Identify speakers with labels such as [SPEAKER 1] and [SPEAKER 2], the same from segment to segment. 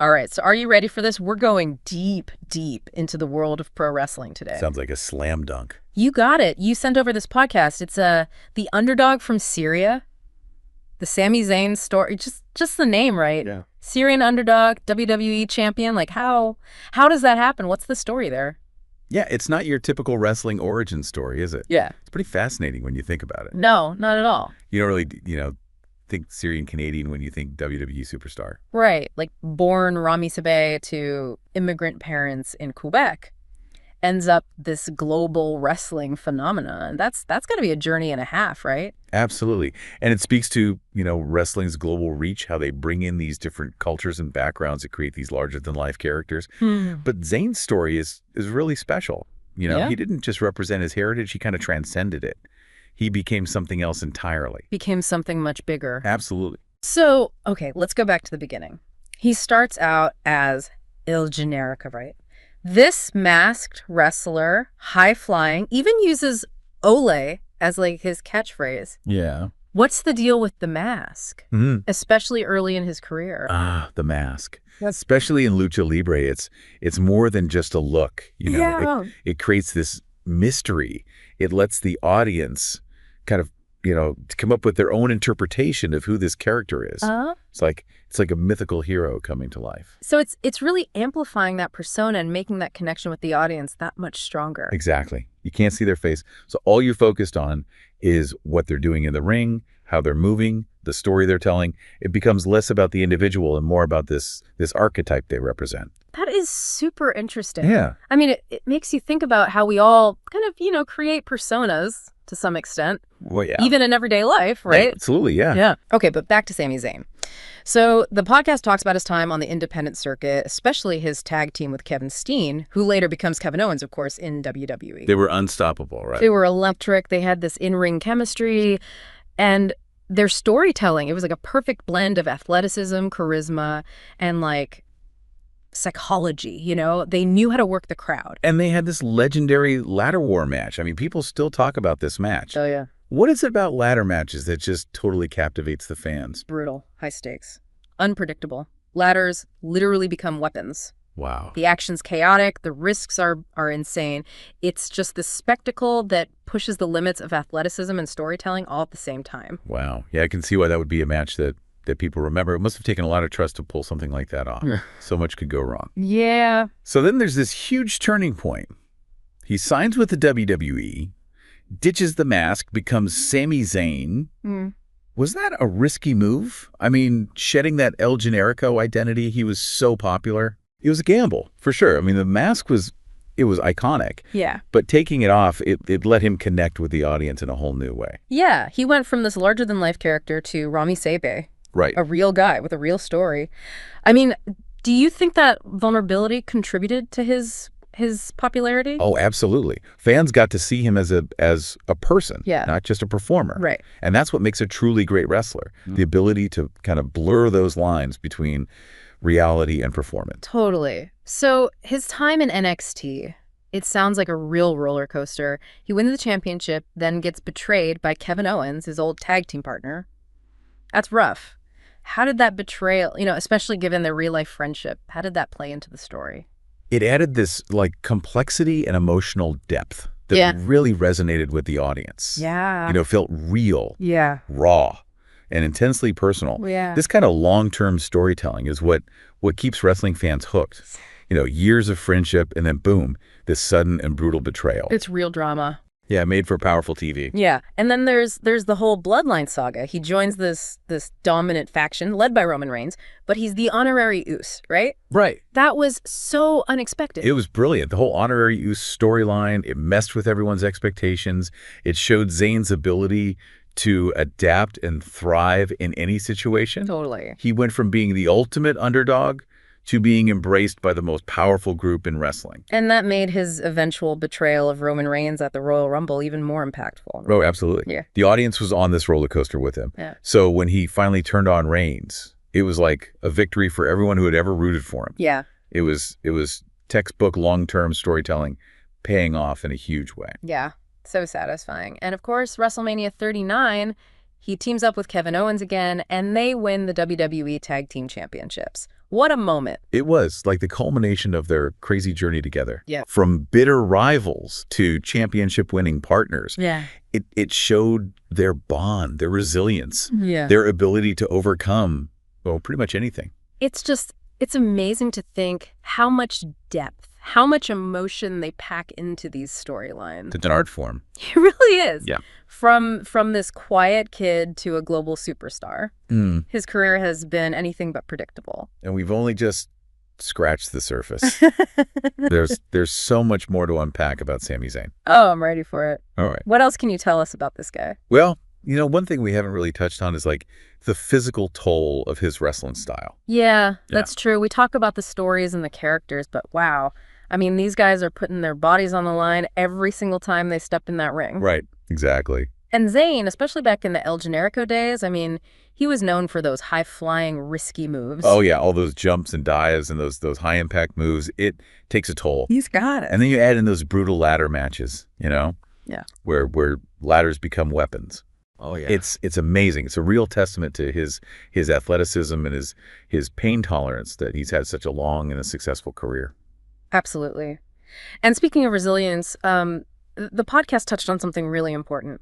[SPEAKER 1] All right, so are you ready for this? We're going deep, deep into the world of pro wrestling today.
[SPEAKER 2] Sounds like a slam dunk.
[SPEAKER 1] You got it. You sent over this podcast. It's the Underdog from Syria, the Sami Zayn story. Just the name, right?
[SPEAKER 2] Yeah.
[SPEAKER 1] Syrian Underdog, WWE champion. Like how does that happen? What's the story there?
[SPEAKER 2] Yeah, it's not your typical wrestling origin story, is it?
[SPEAKER 1] Yeah.
[SPEAKER 2] It's pretty fascinating when you think about it.
[SPEAKER 1] No, not at all.
[SPEAKER 2] You don't really, think Syrian Canadian when you think WWE superstar.
[SPEAKER 1] Right. Like born Rami Sabeh to immigrant parents in Quebec, ends up this global wrestling phenomenon. That's got to be a journey and a half, right?
[SPEAKER 2] Absolutely. And it speaks to, wrestling's global reach, how they bring in these different cultures and backgrounds to create these larger-than-life characters. But Zayn's story is really special.
[SPEAKER 1] Yeah.
[SPEAKER 2] He didn't just represent his heritage, he kind of transcended it. He became something else entirely.
[SPEAKER 1] Became something much bigger.
[SPEAKER 2] Absolutely.
[SPEAKER 1] So, okay, let's go back to the beginning. He starts out as El Generico, right? This masked wrestler, high-flying, even uses Ole as like his catchphrase.
[SPEAKER 2] Yeah.
[SPEAKER 1] What's the deal with the mask? Especially early in his career.
[SPEAKER 2] The mask. Especially in Lucha Libre, it's more than just a look.
[SPEAKER 1] Yeah.
[SPEAKER 2] It creates this mystery. It lets the audience kind of, come up with their own interpretation of who this character is. It's like a mythical hero coming to life.
[SPEAKER 1] So it's really amplifying that persona and making that connection with the audience that much stronger.
[SPEAKER 2] Exactly. You can't see their face. So all you're focused on is what they're doing in the ring, how they're moving, the story they're telling. It becomes less about the individual and more about this archetype they represent.
[SPEAKER 1] That is super interesting.
[SPEAKER 2] Yeah.
[SPEAKER 1] I mean, it makes you think about how we all kind of, create personas to some extent.
[SPEAKER 2] Well, yeah.
[SPEAKER 1] Even in everyday life, right?
[SPEAKER 2] Absolutely, yeah.
[SPEAKER 1] Yeah. Okay, but back to Sami Zayn. So the podcast talks about his time on the independent circuit, especially his tag team with Kevin Steen, who later becomes Kevin Owens, of course, in WWE.
[SPEAKER 2] They were unstoppable, right?
[SPEAKER 1] They were electric. They had this in-ring chemistry. And their storytelling, it was like a perfect blend of athleticism, charisma, and like psychology, They knew how to work the crowd.
[SPEAKER 2] And they had this legendary ladder war match. I mean, people still talk about this match.
[SPEAKER 1] Oh, yeah.
[SPEAKER 2] What is it about ladder matches that just totally captivates the fans?
[SPEAKER 1] Brutal, high stakes, unpredictable. Ladders literally become weapons.
[SPEAKER 2] Wow.
[SPEAKER 1] The action's chaotic. The risks are insane. It's just this spectacle that pushes the limits of athleticism and storytelling all at the same time.
[SPEAKER 2] Wow. Yeah, I can see why that would be a match that people remember. It must have taken a lot of trust to pull something like that off. So much could go wrong.
[SPEAKER 1] Yeah.
[SPEAKER 2] So then there's this huge turning point. He signs with the WWE, ditches the mask, becomes Sami Zayn. Was that a risky move? I mean, shedding that El Generico identity, he was so popular. It was a gamble, for sure. I mean, the mask was iconic.
[SPEAKER 1] Yeah.
[SPEAKER 2] But taking it off, it let him connect with the audience in a whole new way.
[SPEAKER 1] Yeah. He went from this larger-than-life character to Rami Sabeh.
[SPEAKER 2] Right.
[SPEAKER 1] A real guy with a real story. I mean, do you think that vulnerability contributed to his popularity?
[SPEAKER 2] Oh, absolutely. Fans got to see him as a person, not just a performer.
[SPEAKER 1] Right.
[SPEAKER 2] And that's what makes a truly great wrestler, the ability to kind of blur those lines between reality and performance.
[SPEAKER 1] Totally. So his time in NXT, it sounds like a real roller coaster. He wins the championship, then gets betrayed by Kevin Owens, his old tag team partner. That's rough. How did that betrayal, especially given their real-life friendship, how did that play into the story?
[SPEAKER 2] It added this complexity and emotional depth that really resonated with the audience.
[SPEAKER 1] Yeah.
[SPEAKER 2] Felt real, raw, and intensely personal.
[SPEAKER 1] Yeah.
[SPEAKER 2] This kind of long-term storytelling is what keeps wrestling fans hooked. Years of friendship and then boom, this sudden and brutal betrayal.
[SPEAKER 1] It's real drama.
[SPEAKER 2] Yeah, made for powerful TV.
[SPEAKER 1] Yeah, and then there's the whole Bloodline saga. He joins this dominant faction led by Roman Reigns, but he's the honorary Uce, right?
[SPEAKER 2] Right.
[SPEAKER 1] That was so unexpected.
[SPEAKER 2] It was brilliant. The whole honorary Uce storyline, it messed with everyone's expectations. It showed Zayn's ability to adapt and thrive in any situation.
[SPEAKER 1] Totally.
[SPEAKER 2] He went from being the ultimate underdog to being embraced by the most powerful group in wrestling.
[SPEAKER 1] And that made his eventual betrayal of Roman Reigns at the Royal Rumble even more impactful.
[SPEAKER 2] Oh, absolutely.
[SPEAKER 1] Yeah.
[SPEAKER 2] The audience was on this roller coaster with him.
[SPEAKER 1] Yeah.
[SPEAKER 2] So when he finally turned on Reigns, it was like a victory for everyone who had ever rooted for him.
[SPEAKER 1] Yeah.
[SPEAKER 2] It was textbook long-term storytelling paying off in a huge way.
[SPEAKER 1] Yeah. So satisfying. And of course, WrestleMania 39, He teams up with Kevin Owens again, and they win the WWE Tag Team Championships. What a moment.
[SPEAKER 2] It was like the culmination of their crazy journey together.
[SPEAKER 1] Yeah.
[SPEAKER 2] From bitter rivals to championship-winning partners.
[SPEAKER 1] Yeah.
[SPEAKER 2] It showed their bond, their resilience,
[SPEAKER 1] Yeah.
[SPEAKER 2] their ability to overcome, well, pretty much anything.
[SPEAKER 1] It's amazing to think how much depth, how much emotion they pack into these storylines.
[SPEAKER 2] It's an art form.
[SPEAKER 1] It really is.
[SPEAKER 2] Yeah.
[SPEAKER 1] From this quiet kid to a global superstar, his career has been anything but predictable.
[SPEAKER 2] And we've only just scratched the surface. There's so much more to unpack about Sami Zayn.
[SPEAKER 1] Oh, I'm ready for it.
[SPEAKER 2] All right.
[SPEAKER 1] What else can you tell us about this guy?
[SPEAKER 2] Well, one thing we haven't really touched on is like the physical toll of his wrestling style.
[SPEAKER 1] Yeah, that's true. We talk about the stories and the characters, but wow. I mean, these guys are putting their bodies on the line every single time they step in that ring.
[SPEAKER 2] Right. Exactly.
[SPEAKER 1] And Zayn, especially back in the El Generico days, I mean, he was known for those high-flying, risky moves.
[SPEAKER 2] Oh, yeah. All those jumps and dives and those high-impact moves. It takes a toll.
[SPEAKER 1] He's got it.
[SPEAKER 2] And then you add in those brutal ladder matches, Yeah. Where ladders become weapons.
[SPEAKER 3] Oh, yeah.
[SPEAKER 2] It's amazing. It's a real testament to his athleticism and his pain tolerance that he's had such a long and a successful career.
[SPEAKER 1] Absolutely. And speaking of resilience, the podcast touched on something really important.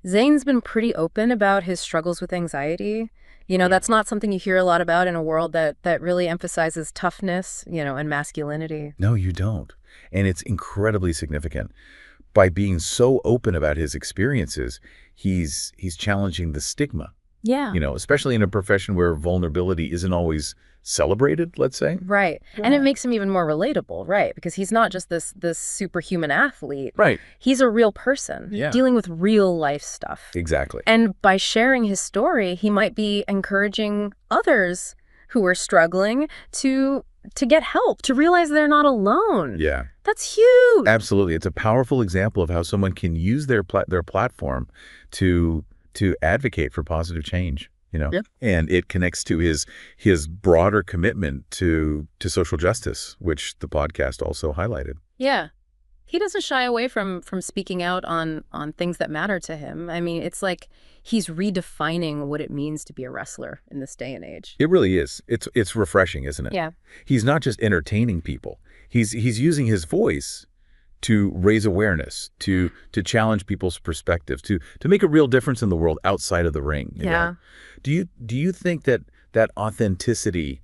[SPEAKER 1] Zayn's been pretty open about his struggles with anxiety. That's not something you hear a lot about in a world that really emphasizes toughness, and masculinity.
[SPEAKER 2] No, you don't. And it's incredibly significant. By being so open about his experiences, he's challenging the stigma.
[SPEAKER 1] Yeah.
[SPEAKER 2] Especially in a profession where vulnerability isn't always celebrated, let's say.
[SPEAKER 1] Right. Yeah. And it makes him even more relatable, right? Because he's not just this superhuman athlete.
[SPEAKER 2] Right.
[SPEAKER 1] He's a real person dealing with real life stuff.
[SPEAKER 2] Exactly.
[SPEAKER 1] And by sharing his story, he might be encouraging others who are struggling to get help, to realize they're not alone.
[SPEAKER 2] Yeah.
[SPEAKER 1] That's huge.
[SPEAKER 2] Absolutely. It's a powerful example of how someone can use their platform to advocate for positive change.
[SPEAKER 1] Yep.
[SPEAKER 2] And it connects to his broader commitment to social justice, which the podcast also highlighted.
[SPEAKER 1] Yeah. He doesn't shy away from speaking out on things that matter to him. I mean, it's like he's redefining what it means to be a wrestler in this day and age.
[SPEAKER 2] It really is. It's refreshing, isn't it?
[SPEAKER 1] Yeah.
[SPEAKER 2] He's not just entertaining people. He's using his voice to raise awareness, to challenge people's perspectives, to make a real difference in the world outside of the ring.
[SPEAKER 1] Yeah.
[SPEAKER 2] Do you think that authenticity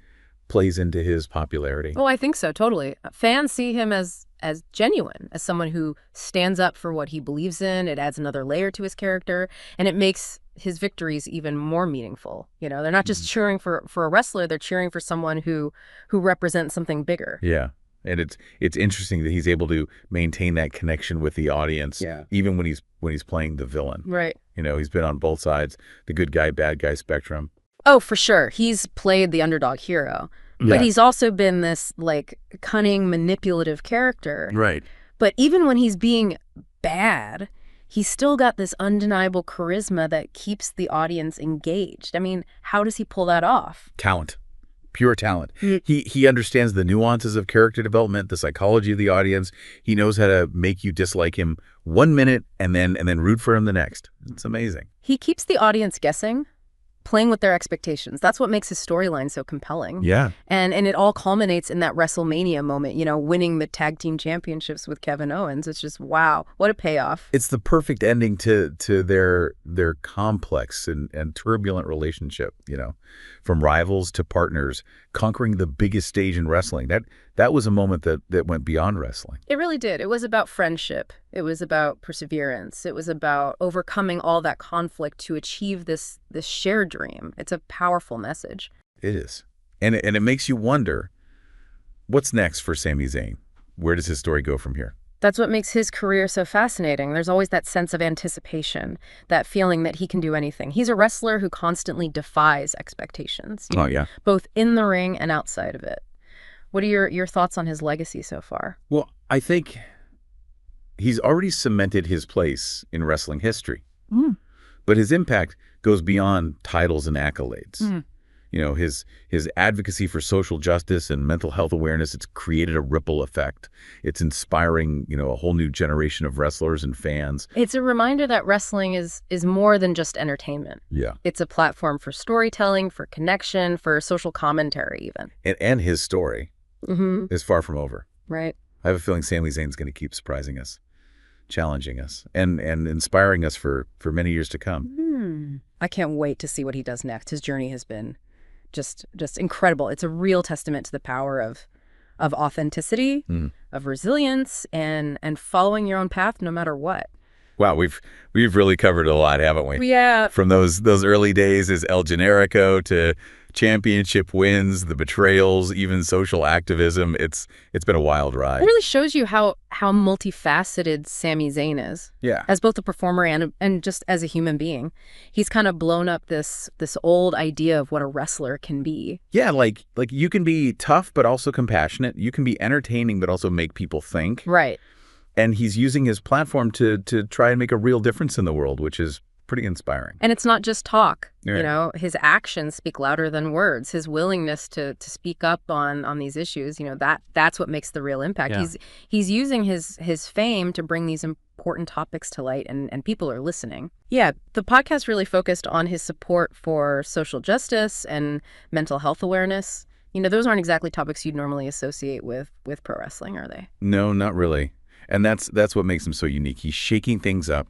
[SPEAKER 2] plays into his popularity?
[SPEAKER 1] Oh, I think so, totally. Fans see him as genuine, as someone who stands up for what he believes in. It adds another layer to his character, and it makes his victories even more meaningful. They're not just cheering for a wrestler, they're cheering for someone who represents something bigger.
[SPEAKER 2] Yeah. And it's interesting that he's able to maintain that connection with the audience, even when he's playing the villain.
[SPEAKER 1] Right.
[SPEAKER 2] He's been on both sides, the good guy, bad guy spectrum.
[SPEAKER 1] Oh, for sure. He's played the underdog hero. But he's also been this, cunning, manipulative character.
[SPEAKER 2] Right.
[SPEAKER 1] But even when he's being bad, he's still got this undeniable charisma that keeps the audience engaged. I mean, how does he pull that off?
[SPEAKER 2] Talent. Pure talent. He understands the nuances of character development, the psychology of the audience. He knows how to make you dislike him 1 minute and then root for him the next. It's amazing.
[SPEAKER 1] He keeps the audience guessing, playing with their expectations. That's what makes his storyline so compelling.
[SPEAKER 2] Yeah.
[SPEAKER 1] And it all culminates in that WrestleMania moment, winning the tag team championships with Kevin Owens. It's just, wow, what a payoff.
[SPEAKER 2] It's the perfect ending to their complex and turbulent relationship, from rivals to partners, conquering the biggest stage in wrestling. That was a moment that went beyond wrestling.
[SPEAKER 1] It really did. It was about friendship. It was about perseverance. It was about overcoming all that conflict to achieve this shared dream. It's a powerful message.
[SPEAKER 2] It is. And it makes you wonder, what's next for Sami Zayn? Where does his story go from here?
[SPEAKER 1] That's what makes his career so fascinating. There's always that sense of anticipation, that feeling that he can do anything. He's a wrestler who constantly defies expectations.
[SPEAKER 2] Oh, yeah.
[SPEAKER 1] Both in the ring and outside of it. What are your thoughts on his legacy so far?
[SPEAKER 2] Well, I think he's already cemented his place in wrestling history. But his impact goes beyond titles and accolades. His advocacy for social justice and mental health awareness, it's created a ripple effect. It's inspiring, a whole new generation of wrestlers and fans.
[SPEAKER 1] It's a reminder that wrestling is more than just entertainment.
[SPEAKER 2] Yeah.
[SPEAKER 1] It's a platform for storytelling, for connection, for social commentary even.
[SPEAKER 2] And his story is far from over.
[SPEAKER 1] Right.
[SPEAKER 2] I have a feeling Sami Zayn's going to keep surprising us, challenging us, and inspiring us for many years to come.
[SPEAKER 1] I can't wait to see what he does next. His journey has been just incredible. It's a real testament to the power of authenticity, of resilience, and following your own path no matter what.
[SPEAKER 2] Wow, we've really covered a lot, haven't we?
[SPEAKER 1] Yeah.
[SPEAKER 2] From those early days as El Generico to championship wins, the betrayals, even social activism. It's been a wild ride.
[SPEAKER 1] It really shows you how multifaceted Sami Zayn is.
[SPEAKER 2] Yeah.
[SPEAKER 1] As both a performer and just as a human being. He's kind of blown up this old idea of what a wrestler can be.
[SPEAKER 2] Yeah, like you can be tough but also compassionate. You can be entertaining but also make people think.
[SPEAKER 1] Right.
[SPEAKER 2] And he's using his platform to try and make a real difference in the world, which is pretty inspiring.
[SPEAKER 1] And it's not just talk.
[SPEAKER 2] Right.
[SPEAKER 1] His actions speak louder than words. His willingness to speak up on these issues, that's what makes the real impact.
[SPEAKER 2] Yeah.
[SPEAKER 1] He's using his fame to bring these important topics to light, and people are listening. Yeah, the podcast really focused on his support for social justice and mental health awareness. Those aren't exactly topics you'd normally associate with pro wrestling, are they?
[SPEAKER 2] No, not really. And that's what makes him so unique. He's shaking things up,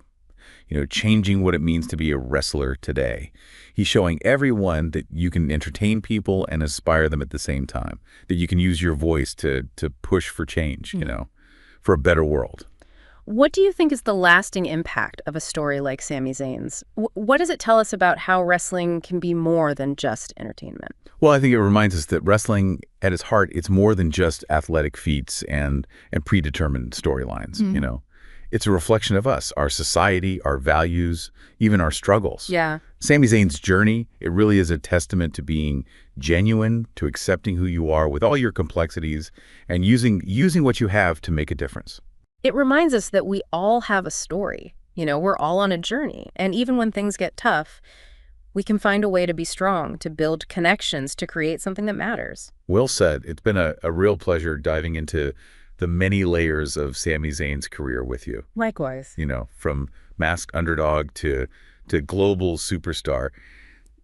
[SPEAKER 2] changing what it means to be a wrestler today. He's showing everyone that you can entertain people and inspire them at the same time, that you can use your voice to push for change, for a better world.
[SPEAKER 1] What do you think is the lasting impact of a story like Sami Zayn's? What does it tell us about how wrestling can be more than just entertainment?
[SPEAKER 2] Well, I think it reminds us that wrestling, at its heart, it's more than just athletic feats and predetermined storylines, It's a reflection of us, our society, our values, even our struggles.
[SPEAKER 1] Yeah.
[SPEAKER 2] Sami Zayn's journey, it really is a testament to being genuine, to accepting who you are with all your complexities, and using what you have to make a difference.
[SPEAKER 1] It reminds us that we all have a story. We're all on a journey. And even when things get tough, we can find a way to be strong, to build connections, to create something that matters.
[SPEAKER 2] Well said. It's been a real pleasure diving into the many layers of Sami Zayn's career with you.
[SPEAKER 1] Likewise.
[SPEAKER 2] From masked underdog to global superstar.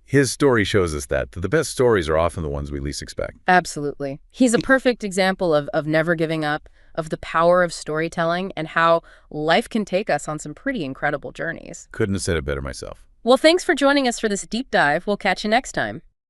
[SPEAKER 2] His story shows us that the best stories are often the ones we least expect.
[SPEAKER 1] Absolutely. He's a perfect example of never giving up, of the power of storytelling, and how life can take us on some pretty incredible journeys.
[SPEAKER 2] Couldn't have said it better myself.
[SPEAKER 1] Well, thanks for joining us for this deep dive. We'll catch you next time.